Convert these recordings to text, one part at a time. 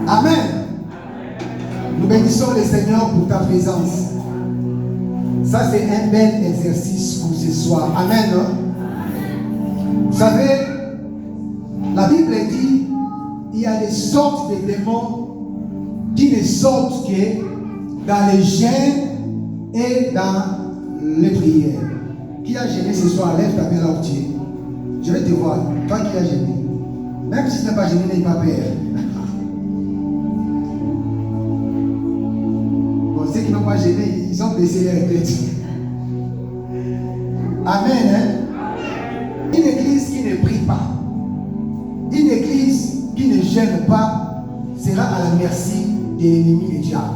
Amen. Nous bénissons le Seigneur pour ta présence. Ça, c'est un bel exercice pour ce soir. Amen. Vous savez, la Bible dit il y a des sortes de démons qui ne sortent que dans les jeûnes et dans les prières. Qui a gêné ce soir? Lève ta main là où tu es. Je vais te voir. Toi qui as gêné. Même si tu n'as pas gêné, n'aie pas peur. Bon, ceux qui n'ont pas gêné, ils ont baissé leur tête. Amen. Hein? Une église qui ne prie pas, une église qui ne gêne pas, sera à la merci de l'ennemi du diable.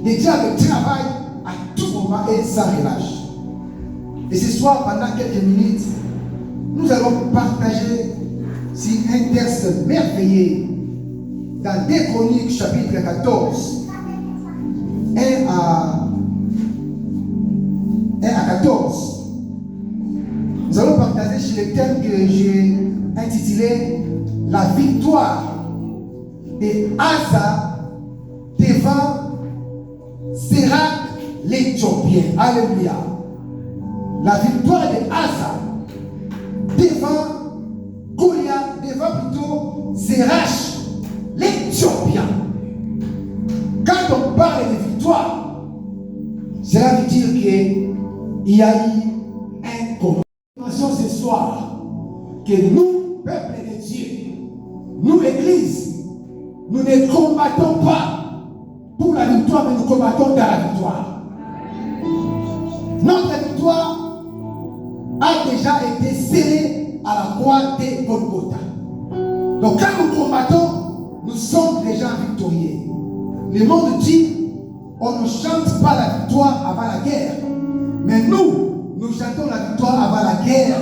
Le diable travaille à tout moment et sans relâche. Et ce soir, pendant quelques minutes, nous allons partager sur un texte merveilleux dans 2 Chroniques chapitre 14, 1 à 14. Nous allons partager sur le thème que j'ai intitulé La victoire de Asa devant Sérac l'Éthiopien. Alléluia. La victoire de Asa devant Goliath, devant plutôt Sérac l'Éthiopien. Quand on parle de victoire, cela veut dire qu'il y a eu un combat. Ce soir, que nous, peuple de Dieu, nous, l'Église, nous ne combattons pas pour la victoire, mais nous combattons dans la victoire. Notre victoire a déjà été scellée à la croix de Golgotha. Donc quand nous combattons, nous sommes déjà victorieux. Le monde dit, on ne chante pas la victoire avant la guerre. Mais nous chantons la victoire avant la guerre.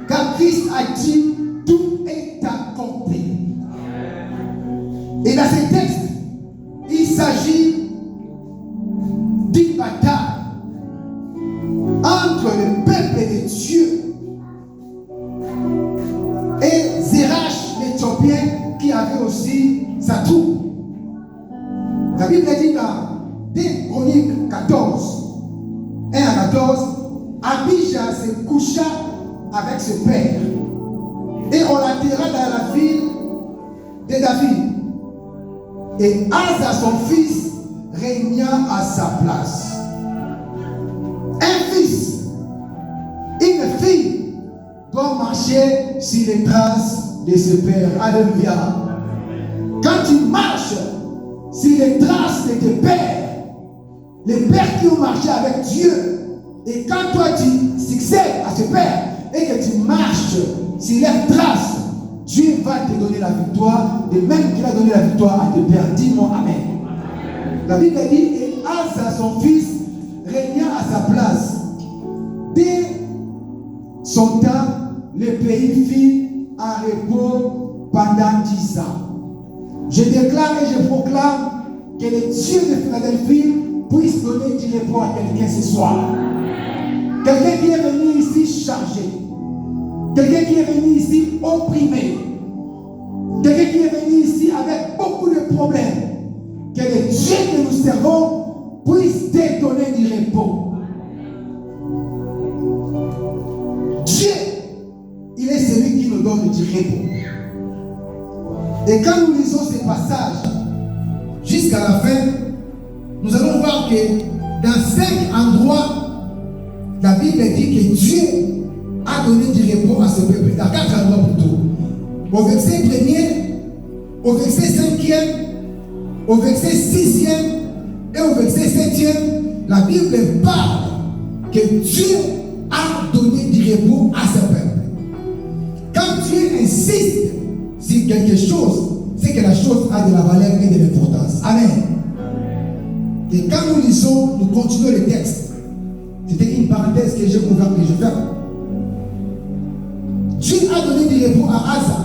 Car Christ a dit, tout est accompli. Et dans ce texte, il s'agit d'une bataille entre le peuple de Dieu et Sérac l'Éthiopien qui avait aussi sa troupe. La Bible dit dans 2 Chroniques 14, 1 à 14, Abijah se coucha avec ce père et on l'enterra dans la ville de David. Et Asa, son fils, régna à sa place. Un fils, une fille doit marcher sur les traces de ce père. Alléluia. Quand tu marches sur les traces de tes pères, les pères qui ont marché avec Dieu, et quand toi tu succèdes à ce père et que tu marches sur leurs traces, Dieu va te donner la victoire, de même qu'il a donné la victoire à tes pères. Dis-moi Amen. La Bible dit, et Asa, son fils, régna à sa place. Dès son temps, le pays fit un repos pendant 10 ans. Je déclare et je proclame que le Dieu de Philadelphie puisse donner du repos à quelqu'un ce soir. Quelqu'un qui est venu ici chargé. Quelqu'un qui est venu ici opprimé. Quelqu'un qui est venu ici avec beaucoup de problèmes. Que le Dieu que nous servons puisse te donner du repos. Dieu, il est celui qui nous donne du repos. Et quand nous lisons ces passages jusqu'à la fin, nous allons voir que dans 5 endroits, la Bible dit que Dieu a donné du repos à ce peuple. Dans 4 endroits plutôt. Au verset 1er, au verset 5e, au verset 6e et au verset 7e, la Bible parle que Dieu a donné du repos à ce peuple. Quand Dieu insiste sur quelque chose, c'est que la chose a de la valeur et de l'importance. Amen. Et quand nous lisons, nous continuons le texte. C'était une parenthèse que j'ai ouverte et je ferme. Dieu a donné du repos à Asa.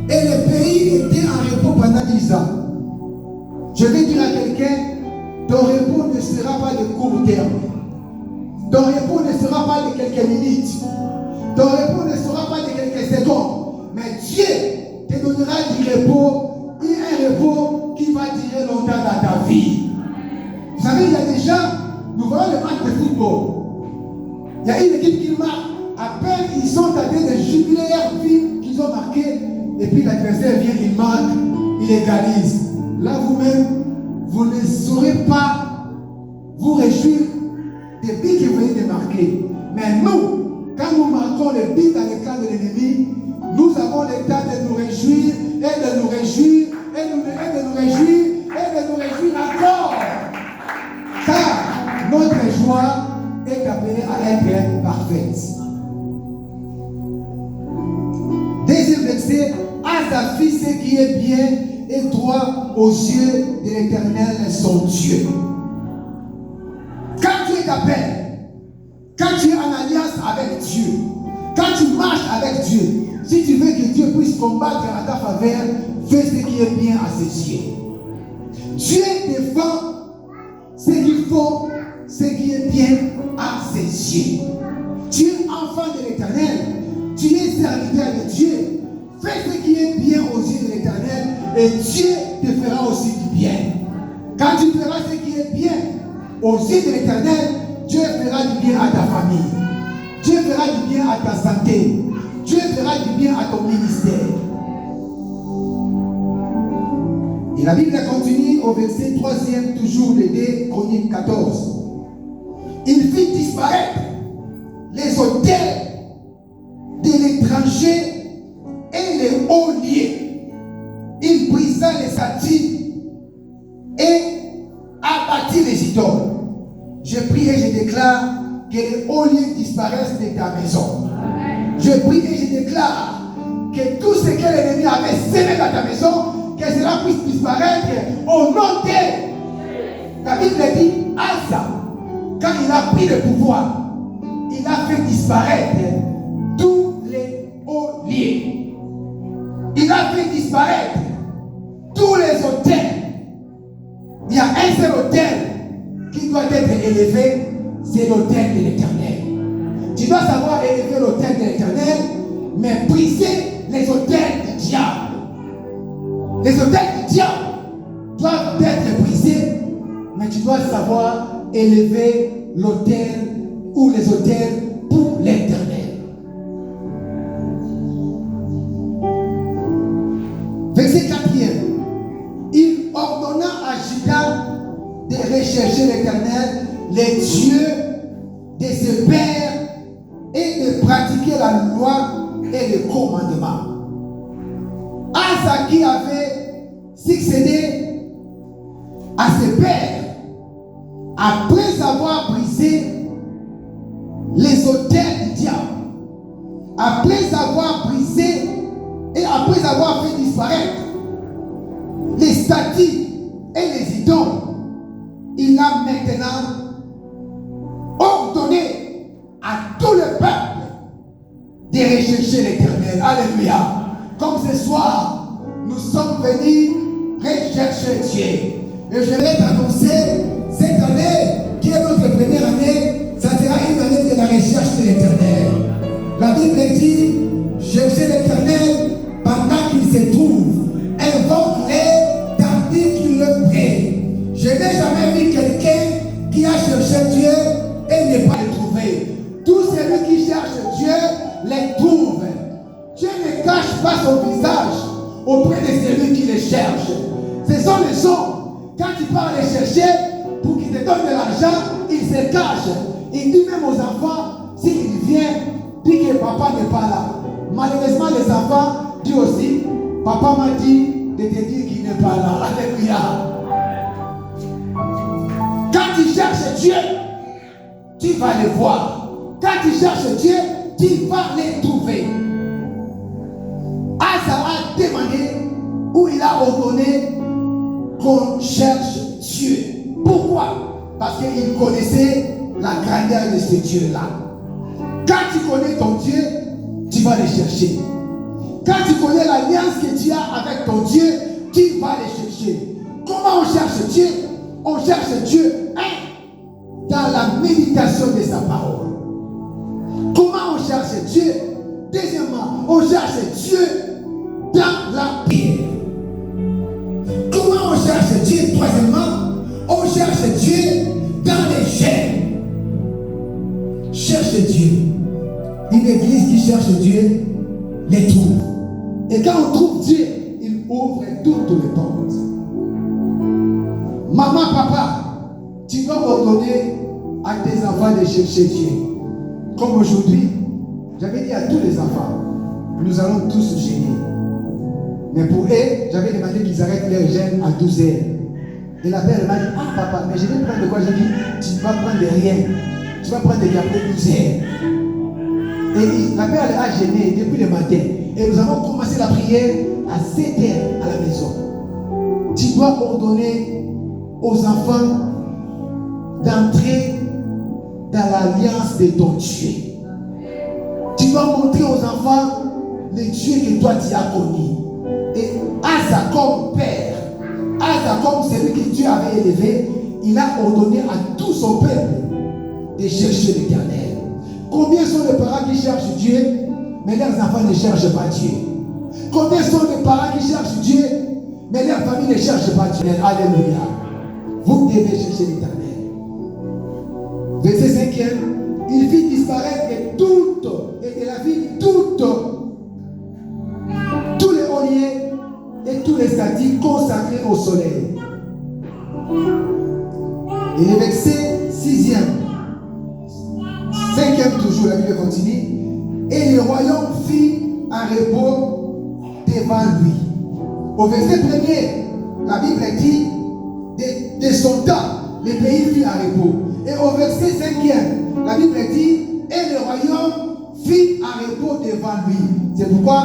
Et le pays était en repos pendant 10 ans. Je vais dire à quelqu'un, ton repos ne sera pas de court terme. Ton repos ne sera pas de quelques minutes. Ton repos ne sera pas de Dieu te donnera du repos, et un repos qui va durer longtemps dans ta vie. Vous savez, il y a des gens, nous voyons le match de football. Il y a une équipe qui marque, à peine ils sont en train de jubiler leur vie qu'ils ont marqué, et puis l'adversaire vient, il marque, il égalise. Là, vous-même, vous ne saurez pas vous réjouir des buts que vous venez de marquer. Mais nous, quand nous marquons les buts dans le camp de l'ennemi, nous avons le temps de nous réjouir, et de nous réjouir, et de nous réjouir, et de nous réjouir encore. Car notre joie est appelée à être parfaite. Deuxième verset, Asa fit ce qui est bien et droit aux yeux de l'Éternel, son Dieu. Quand Dieu t'appelle, quand tu es en alliance avec Dieu, quand tu marches avec Dieu, si tu veux que Dieu puisse combattre à ta faveur, fais ce qui est bien à ses yeux. Dieu défend ce qu'il faut, ce qui est bien à ses yeux. Tu es enfant de l'Éternel, tu es serviteur de Dieu. Fais ce qui est bien aux yeux de l'Éternel et Dieu te fera aussi du bien. Quand tu feras ce qui est bien aux yeux de l'Éternel, Dieu fera du bien à ta famille. Dieu fera du bien à ta santé. Dieu fera du bien à ton ministère. Et la Bible continue au verset 3e, toujours de 2 Chroniques 14. Il fit disparaître les autels de l'étranger et les hauts lieux. Il brisa les statues et abattit les idoles. Je prie et je déclare que les hauts lieux disparaissent de ta maison. Je prie et je déclare que tout ce que l'ennemi avait semé dans ta maison, que cela puisse disparaître au nom de. La Bible dit, Asa, quand il a pris le pouvoir, il a fait disparaître tous les hauts lieux. Il a fait disparaître tous les autels. Il y a un seul autel qui doit être élevé, c'est l'autel de l'Éternel. Tu dois savoir élever l'autel de l'Éternel, mais briser les autels du diable. Les autels du diable doivent être brisés, mais tu dois savoir élever l'autel ou les autels pour l'Éternel. Verset 4e. Il ordonna à Juda de rechercher l'Éternel, les dieux de ses pères, et de pratiquer la loi et le commandement. Asa qui avait succédé à ses pères, après avoir brisé les autels du diable, après avoir brisé et après avoir fait disparaître les statues et les idoles, il a maintenant ordonné à tout le peuple de rechercher l'Éternel. Alléluia. Comme ce soir, nous sommes venus rechercher Dieu. Et je vais t'annoncer, cette année, qui est notre première année, ça sera une année de la recherche de l'Éternel. La Bible dit, cherchez l'Éternel pendant qu'il se trouve. Invoque-le tandis qu'il le prie. Je n'ai jamais vu quelqu'un qui a cherché Dieu et n'est pas le trouvé. Tous ceux qui cherchent Dieu les trouvent. Dieu ne cache pas son visage auprès de celui qui les cherche. Ce sont les gens, quand tu pars les chercher pour qu'ils te donnent de l'argent, ils se cachent. Il dit même aux enfants, s'il vient, dit que papa n'est pas là. Malheureusement, les enfants disent aussi, papa m'a dit de te dire qu'il n'est pas là. Alléluia. Quand tu cherches Dieu, tu vas le voir. Quand tu cherches Dieu, tu vas les trouver. Asa a demandé ou il a ordonné qu'on cherche Dieu. Pourquoi? Parce qu'il connaissait la grandeur de ce Dieu-là. Quand tu connais ton Dieu, tu vas le chercher. Quand tu connais l'alliance que tu as avec ton Dieu, tu vas le chercher. Comment on cherche Dieu? On cherche Dieu, dans la méditation de sa parole. Comment on cherche Dieu? Deuxièmement, on cherche Dieu dans la prière. Comment on cherche Dieu? Troisièmement, on cherche Dieu dans les chaînes. Cherche Dieu. Une église qui cherche Dieu les trouve. Et quand on trouve Dieu, il ouvre toutes les portes. Maman, papa, tu dois ordonner à tes enfants de chercher Dieu. Comme aujourd'hui, j'avais dit à tous les enfants, nous allons tous gêner. Mais pour eux, j'avais demandé qu'ils arrêtent leur gêne à 12 heures. Et la mère m'a dit, ah papa, mais je vais prendre de quoi? J'ai dit, tu vas prendre de rien. Tu vas prendre de après 12 heures. Et la mère a gêné depuis le matin. Et nous avons commencé la prière à 7 heures à la maison. Tu dois ordonner aux enfants d'entrer dans l'alliance de ton Dieu. Tu dois montrer aux enfants le Dieu que toi tu as connu. Et Asa comme père, Asa comme celui que Dieu avait élevé, il a ordonné à tout son peuple de chercher l'Éternel. Combien sont les parents qui cherchent Dieu, mais leurs enfants ne cherchent pas Dieu? Combien sont les parents qui cherchent Dieu, mais leur famille ne cherche pas Dieu? Alléluia. Vous devez chercher l'Éternel. Verset 5e, il fit disparaître toutes, et de la ville toutes, tous les oliers et tous les statues consacrés au soleil. Et le verset 6e, 5e toujours, la Bible continue. Et le royaume fit un repos devant lui. Au verset 1er, la Bible dit de son temps, le pays fit un repos. Et au verset 5e, la Bible dit et le royaume fit un repos devant lui. C'est pourquoi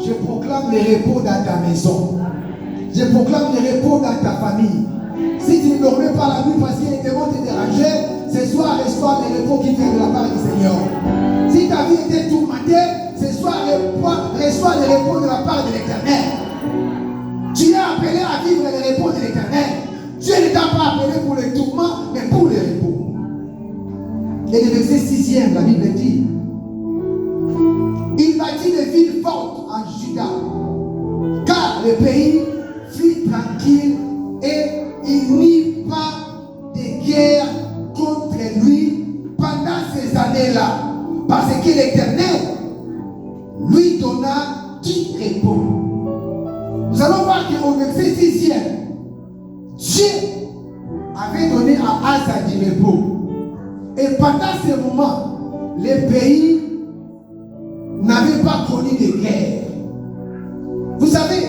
je proclame le repos dans ta maison. Je proclame le repos dans ta famille. Si tu ne dormais pas la nuit parce qu'il était bon te déranger, ce soir reçois le repos qui vient de la part du Seigneur. Si ta vie était tourmentée, ce soir reçois le repos de la part de l'Éternel. Tu es appelé à vivre le repos de l'Éternel. Dieu ne t'a pas appelé pour le tourment, mais pour le repos. Et le verset 6e, la Bible dit il bâtit des villes fortes en Juda, car le pays fut tranquille et il n'y pas de guerre contre lui pendant ces années-là, parce que l'Éternel lui donna du repos. Nous allons voir qu'au verset 6e, Dieu avait donné à Asa du repos. Et pendant ce moment, le pays n'avait pas connu de guerre. Vous savez,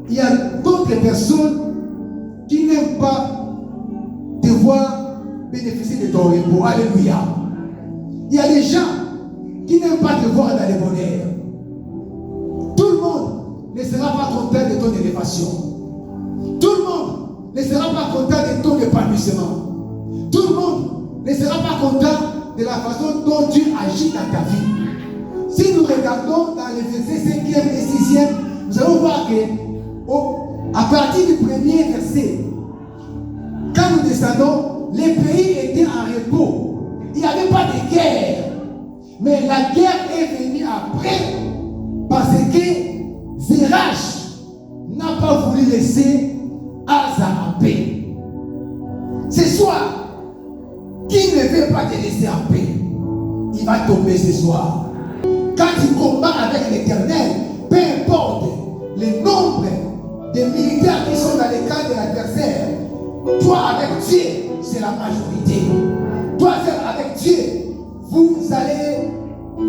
il y a d'autres personnes qui n'aiment pas devoir bénéficier de ton repos. Alléluia. Il y a des gens qui n'aiment pas te voir dans le bonheur. Tout le monde ne sera pas content de ton élévation. Tout le monde ne sera pas content de ton épanouissement. Tout le monde ne sera pas content de la façon dont Dieu agit dans ta vie. Si nous regardons dans les versets 5e et 6e, nous allons voir que à partir du premier verset, quand nous descendons, les pays étaient en repos. Il n'y avait pas de guerre. Mais la guerre est venue après parce que Zérach n'a pas voulu laisser Asa en paix. Ce soir, qui ne veut pas te laisser en paix, il va tomber ce soir. Quand tu combats avec l'Éternel, peu importe le nombre de militaires qui sont dans les camps de l'adversaire, toi avec Dieu, c'est la majorité. Toi seul avec Dieu, vous allez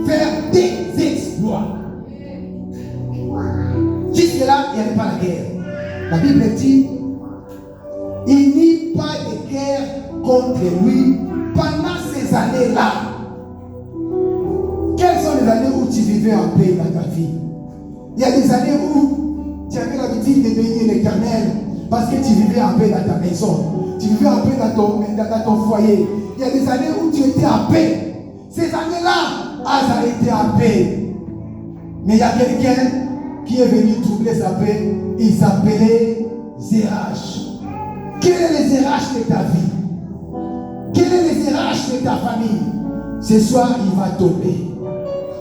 faire des exploits. Jusque-là, il n'y avait pas la guerre. La Bible dit il n'y a pas de guerre contre lui pendant ces années-là. Quelles sont les années où tu vivais en paix dans ta vie? Il y a des années où tu avais l'habitude de bénir l'Éternel parce que tu vivais en paix dans ta maison. Tu vivais en paix dans ton foyer. Il y a des années où tu étais en paix. Ces années-là, Asa était en paix. Mais il y a quelqu'un qui est venu troubler sa paix. Il s'appelait Zérach. Quel est le Zérach de ta vie? Quel est le Zérach de ta famille? Ce soir, il va tomber.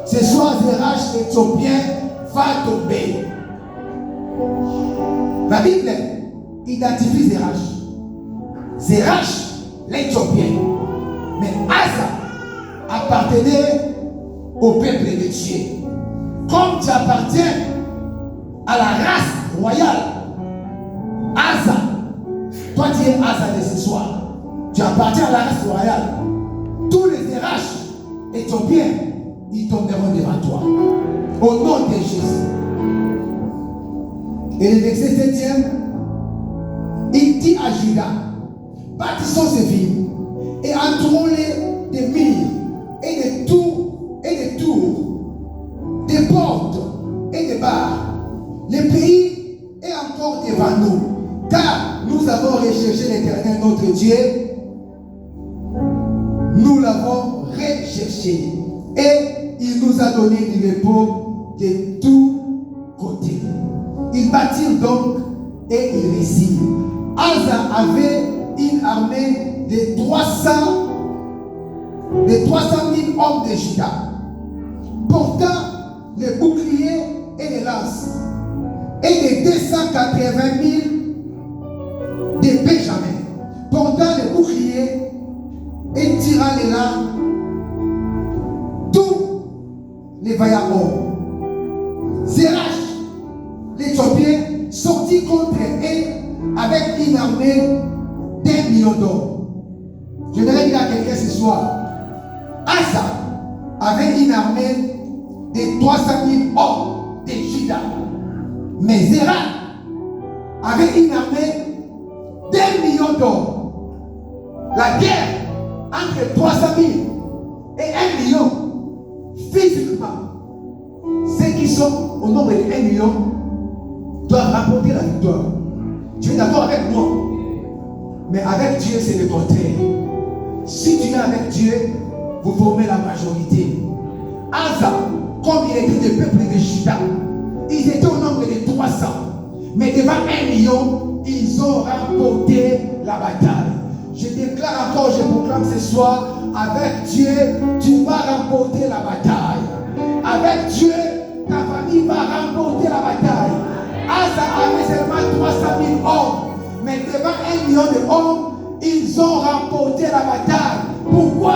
Ce soir, Zérach l'Éthiopien va tomber. Bible identifie Zérach. Zérach, l'Éthiopien. Mais Asa appartenait au peuple de Dieu. Comme tu appartiens à la race royale, Asa, toi tu es Asa de ce soir. Tu appartiens à la race royale. Tous les Zérach éthiopiens, ils tomberont devant toi. Au nom de Jésus. Et le verset 7e, il dit à Judas, bâtissons ces villes et entourons-les des murs et des tours, des portes et des barres. Le pays est encore devant nous, car nous avons recherché l'Éternel notre Dieu. Nous l'avons recherché et il nous a donné du repos de tous côtés. Ils bâtirent donc et ils réussirent. Asa avait une armée de 300 000 hommes de Juda, portant les boucliers et les lances, et de 280 000 de Benjamin, portant les boucliers et tirant les lames, tous les vaillants hommes. Zérach, l'Éthiopien, sortit contre eux avec une armée d'1 million d'hommes. Je voudrais dire à quelqu'un ce soir, Asa avait une armée de 300 000 hommes de Juda. Mais Zérach avait une armée d'1 million d'hommes. La guerre entre 300 000 et 1 million, physiquement, ceux qui sont au nombre de 1 million doivent remporter la victoire. Tu es d'accord avec moi? Mais avec Dieu, c'est le contraire. Si tu es avec Dieu, vous formez la majorité. Asa, comme il était du peuple de Juda, ils étaient au nombre de 300. Mais devant 1 million, ils ont remporté la bataille. Je déclare encore, je proclame ce soir, avec Dieu, tu vas remporter la bataille. Avec Dieu, ta famille va remporter la bataille. Asa avait seulement 300 000 hommes, mais devant 1 million de hommes, ils ont remporté la bataille. Pourquoi?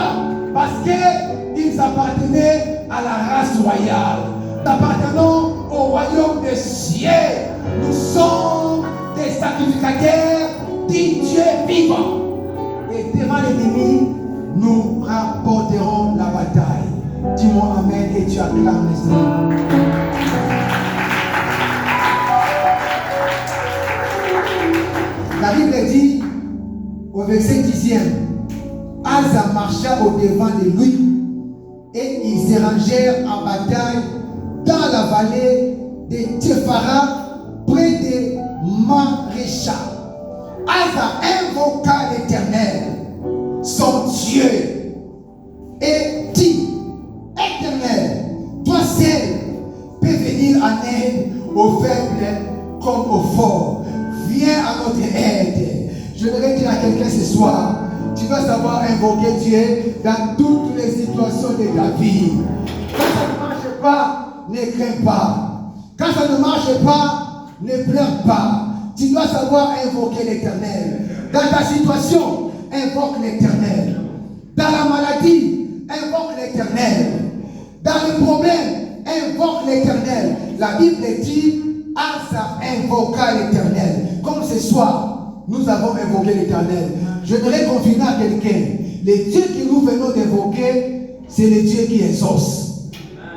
Parce qu'ils appartenaient à la race royale. Nous appartenons au royaume des cieux. Nous sommes des sacrificateurs du Dieu vivant. Et devant l'ennemi, nous remporterons la bataille. Dis-moi Amen et tu acclames les Seigneur. La Bible dit au verset 10e, Asa marcha au devant de lui et ils se rangèrent en bataille dans la vallée de Théphara près de Marécha. Asa invoqua l'Éternel, son Dieu, et dit, Éternel, toi seul peux venir en aide aux faibles comme aux forts. Viens à notre aide. Je voudrais dire à quelqu'un ce soir, tu dois savoir invoquer Dieu dans toutes les situations de ta vie. Quand ça ne marche pas, ne crains pas. Quand ça ne marche pas, ne pleure pas. Tu dois savoir invoquer l'Éternel. Dans ta situation, invoque l'Éternel. Dans la maladie, invoque l'Éternel. Dans le problème, invoque l'Éternel. La Bible dit, Asa invoqua l'Éternel. Comme ce soir, nous avons invoqué l'Éternel. Je voudrais confirmer à quelqu'un, le Dieu que nous venons d'invoquer, c'est le Dieu qui exauce.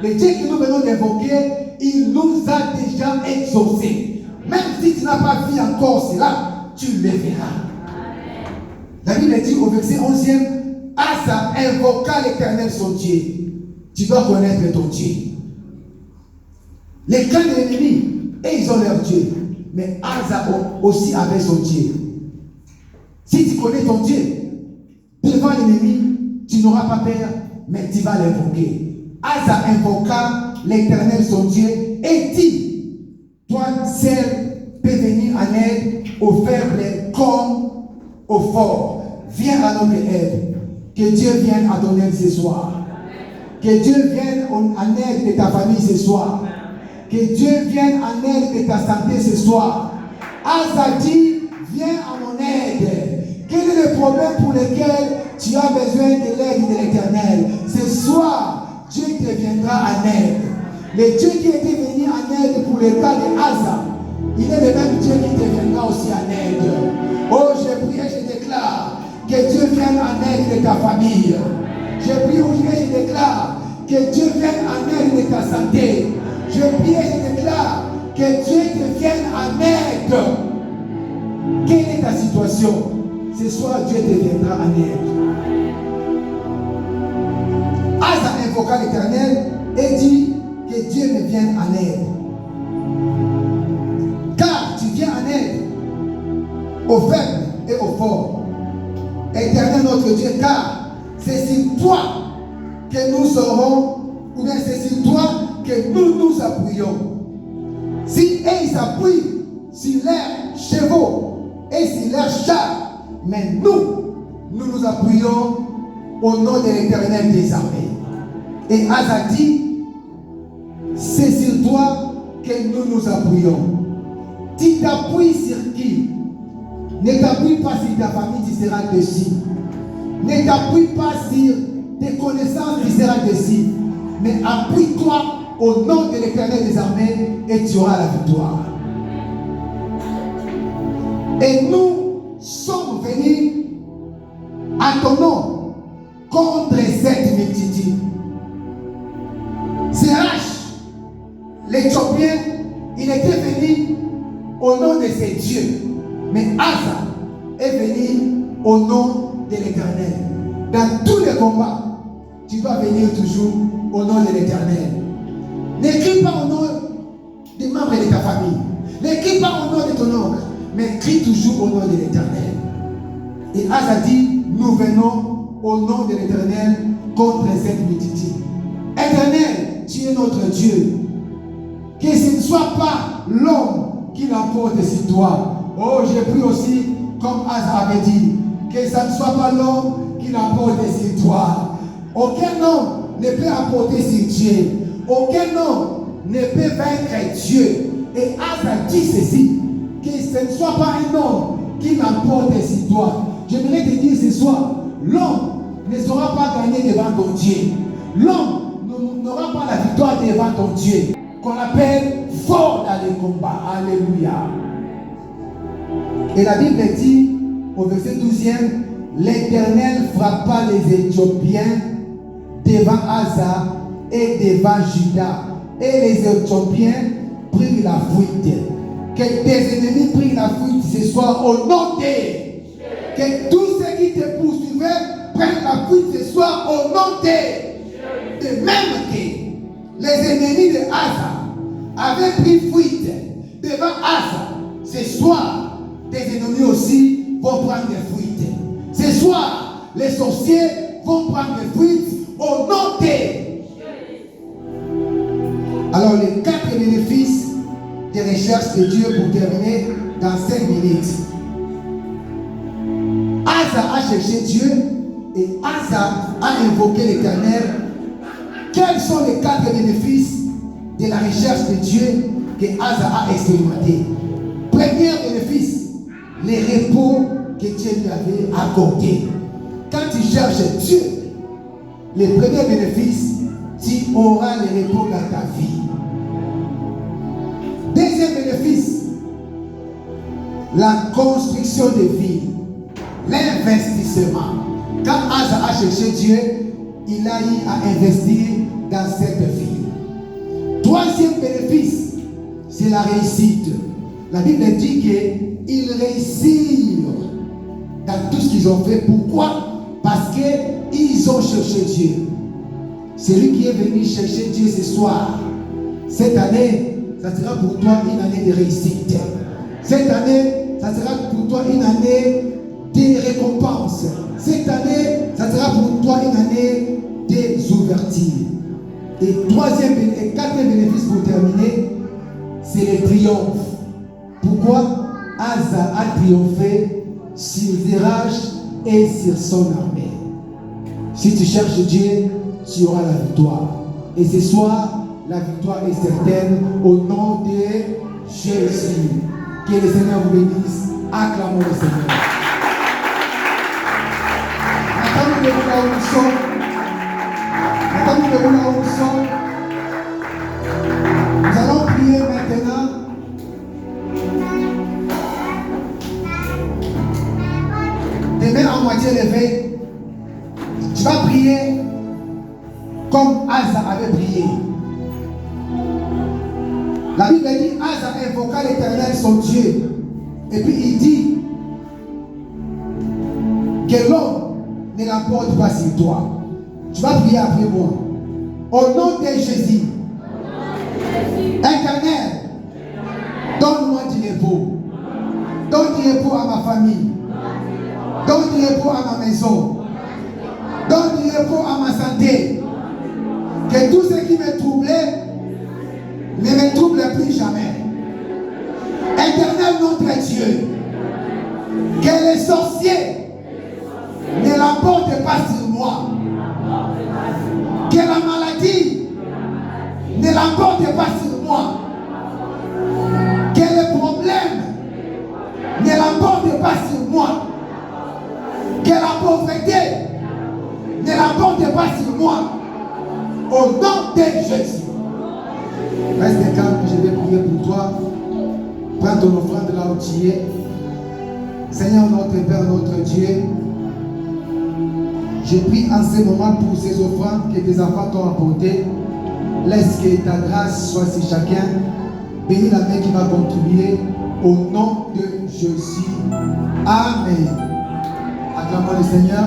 Le Dieu que nous venons d'invoquer, il nous a déjà exaucés. Même si tu n'as pas vu encore cela, tu le verras. La Bible dit au verset 11e, Asa invoqua l'Éternel son Dieu. Tu dois connaître ton Dieu. Les clans de l'ennemi, et ils ont leur Dieu. Mais Asa aussi avait son Dieu. Si tu connais ton Dieu, devant l'ennemi, tu n'auras pas peur, mais tu vas l'invoquer. Asa invoqua l'Éternel son Dieu et dit, toi seul peux venir en aide aux faibles comme aux forts. Viens à notre aide. Que Dieu vienne à ton aide ce soir. Que Dieu vienne en aide de ta famille ce soir. Que Dieu vienne en aide de ta santé ce soir. Asa dit, viens à mon aide. Quel est le problème pour lequel tu as besoin de l'aide de l'Éternel? Ce soir, Dieu te viendra en aide. Le Dieu qui était venu en aide pour le cas de Asa, il est le même Dieu qui te viendra aussi en aide. Oh, je prie et je déclare que Dieu vienne en aide de ta famille. Je prie aujourd'hui et je déclare que Dieu vienne en aide de ta santé. Je prie et je déclare que Dieu te vienne en aide. Quelle est ta situation? Ce soir, Dieu te viendra en aide. Asa invoqua l'Éternel et dit que Dieu me vienne en aide. Car tu viens en aide aux faibles et aux forts. Éternel notre Dieu, car c'est sur toi que nous serons, ou bien c'est sur toi que nous nous appuyons. Si ils s'appuient sur leurs chevaux et sur leurs chars, mais nous nous appuyons au nom de l'Éternel des armées. Et Asa dit, c'est sur toi que nous nous appuyons. Tu t'appuies sur qui? Ne t'appuie pas sur ta famille, tu seras déçu. Ne t'appuie pas sur tes connaissances, tu seras déçu. Mais appuie-toi au nom de l'Éternel des armées et tu auras la victoire. Et nous sommes venus à ton nom contre cette multitude. Sérach, l'Éthiopien, il était venu au nom de ses dieux. Mais Asa est venu au nom de l'Éternel. Dans tous les combats, tu dois venir toujours au nom de l'Éternel. N'écris pas au nom des membres de ta famille. N'écris pas au nom de ton oncle. Mais crie toujours au nom de l'Éternel. Et Asa dit, nous venons au nom de l'Éternel contre cette multitude. Éternel, tu es notre Dieu. Que ce ne soit pas l'homme qui l'emporte sur toi. Oh, j'ai pris aussi, comme Asa avait dit, que ça ne soit pas l'homme qui l'emporte sur toi. Aucun homme ne peut apporter sur Dieu. Aucun homme ne peut vaincre Dieu. Et Asa dit ceci, que ce ne soit pas un homme qui l'emporte sur toi. J'aimerais te dire ce soir, l'homme ne saura pas gagner devant ton Dieu. L'homme n'aura pas la victoire devant ton Dieu, qu'on appelle fort dans les combats. Alléluia. Et la Bible dit au verset 12e, l'Éternel frappa les Éthiopiens devant Asa et devant Juda. Et les Éthiopiens prirent la fuite. Que tes ennemis prennent la fuite ce soir au nom de. Que tous ceux qui te poursuivaient prennent la fuite ce soir au nom de. De même que les ennemis de Asa avaient pris fuite devant Asa, ce soir, tes ennemis aussi vont prendre des fuites. Ce soir, les sorciers vont prendre des fuites au nom de. Alors, les 4 bénéfices des recherches de Dieu pour terminer dans 5 minutes. Asa a cherché Dieu et Asa a invoqué l'Éternel. Quels sont les 4 bénéfices de la recherche de Dieu que Asa a expérimenté? Premier bénéfice, les repos que Dieu lui avait accordés. Quand tu cherches Dieu, le premier bénéfice, tu auras les repos dans ta vie. Deuxième bénéfice, la construction de villes, l'investissement. Quand Asa a cherché Dieu, il a eu à investir dans cette ville. Troisième bénéfice, c'est la réussite. La Bible dit qu'ils réussirent dans tout ce qu'ils ont fait. Pourquoi? Parce qu'ils ont cherché Dieu. Celui qui est venu chercher Dieu ce soir, cette année, ça sera pour toi une année de réussite. Cette année, ça sera pour toi une année de récompense. Cette année, ça sera pour toi une année des ouvertures. Et troisième et quatrième bénéfice pour terminer, c'est le triomphe. Pourquoi? Asa a triomphé sur Zérach et sur son armée. Si tu cherches Dieu, tu auras la victoire. Et ce soir, la victoire est certaine au nom de Jésus. Que le Seigneur vous bénisse. Acclamons le Seigneur. Maintenant, nous devons là où nous sommes. Maintenant, nous devons là où nous sommes. Nous allons prier maintenant. Tes mains à moitié levées. Tu vas prier comme Asa avait prié. La Bible dit, Asa invoqua l'Éternel son Dieu. Et puis il dit que l'homme ne l'emporte pas sur toi. Tu vas prier après moi. Au nom de Jésus. Éternel, donne-moi du repos. Donne du repos à ma famille. Donne du repos à ma maison. Donne du repos à ma santé. Que tout ce qui me troublait ne me trouble plus jamais. Éternel notre Dieu, que les sorciers ne l'emportent pas sur moi. Que la maladie ne l'emporte pas sur moi. Que les problèmes ne l'emportent pas sur moi. Que la pauvreté ne l'emporte pas sur moi. Au nom de Jésus. Reste calme, je vais prier pour toi. Prends ton offrande là où tu es. Seigneur notre Père, notre Dieu, je prie en ce moment pour ces offrandes que tes enfants t'ont apportées. Laisse que ta grâce soit sur chacun. Bénis la main qui va contribuer au nom de Jésus. Amen. Acclamons le Seigneur.